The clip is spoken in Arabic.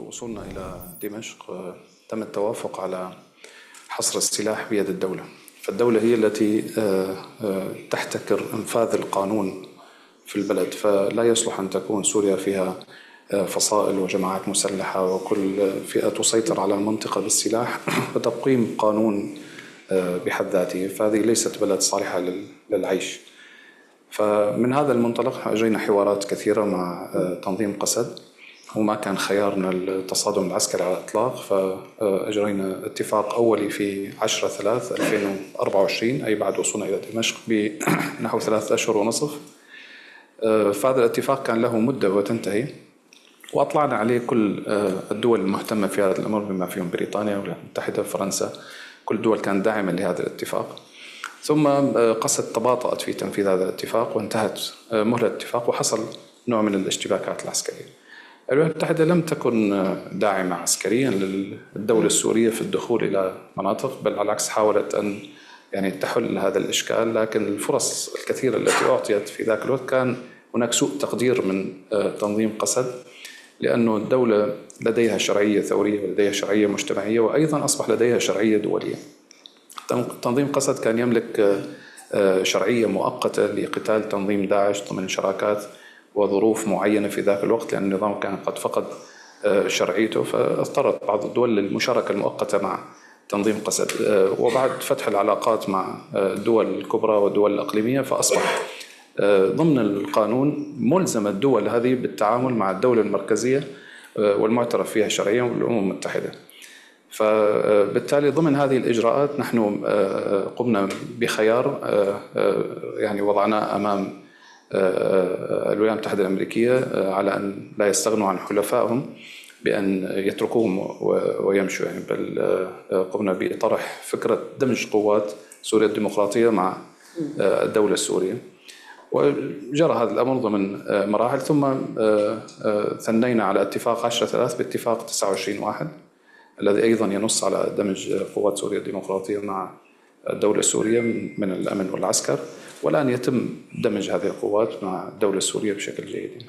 وصولنا إلى دمشق تم التوافق على حصر السلاح بيد الدولة، فالدولة هي التي تحتكر إنفاذ القانون في البلد، فلا يصلح أن تكون سوريا فيها فصائل وجماعات مسلحة وكل فئة تسيطر على المنطقة بالسلاح وتقييم قانون بحد ذاته، فهذه ليست بلد صالحة للعيش. فمن هذا المنطلق أجرينا حوارات كثيرة مع تنظيم قسد، وما كان خيارنا التصادم العسكري على الإطلاق، فأجرينا اتفاق أولي في 10/3/2024 أي بعد وصولنا إلى دمشق بنحو 3 أشهر ونصف. فهذا الاتفاق كان له مدة وتنتهي، وأطلعنا عليه كل الدول المهتمة في هذا الأمر بما فيهم بريطانيا والولايات المتحدة وفرنسا، كل الدول كانت داعمة لهذا الاتفاق. ثم قسد تباطأت في تنفيذ هذا الاتفاق وانتهت مهلة الاتفاق وحصل نوع من الاشتباكات العسكرية. الولايات المتحدة لم تكن داعمة عسكريا للدولة السورية في الدخول إلى مناطق، بل على العكس حاولت أن تحل هذا الإشكال، لكن الفرص الكثيرة التي أعطيت في ذاك الوقت كان هناك سوء تقدير من تنظيم قسد، لأنه الدولة لديها شرعية ثورية ولديها شرعية مجتمعية وأيضا أصبح لديها شرعية دولية. تنظيم قسد كان يملك شرعية مؤقتة لقتال تنظيم داعش ضمن شراكات وظروف معينة في ذاك الوقت، لأن النظام كان قد فقد شرعيته، فاضطرت بعض الدول للمشاركة المؤقتة مع تنظيم قسد. وبعد فتح العلاقات مع الدول الكبرى والدول الإقليمية فأصبح ضمن القانون ملزم الدول هذه بالتعامل مع الدولة المركزية والمعترف فيها شرعيا والأمم المتحدة. فبالتالي ضمن هذه الإجراءات نحن قمنا بخيار وضعناه أمام الولايات المتحدة الأمريكية على أن لا يستغنوا عن حلفائهم بأن يتركوهم ويمشوا، بل قمنا بطرح فكرة دمج قوات سوريا الديمقراطية مع الدولة السورية، وجرى هذا الأمر ضمن مراحل. ثم ثنينا على اتفاق 10/3 باتفاق 29/1 الذي أيضا ينص على دمج قوات سوريا الديمقراطية مع الدولة السورية من الأمن والعسكر، والآن يتم دمج هذه القوات مع الدولة السورية بشكل جيد.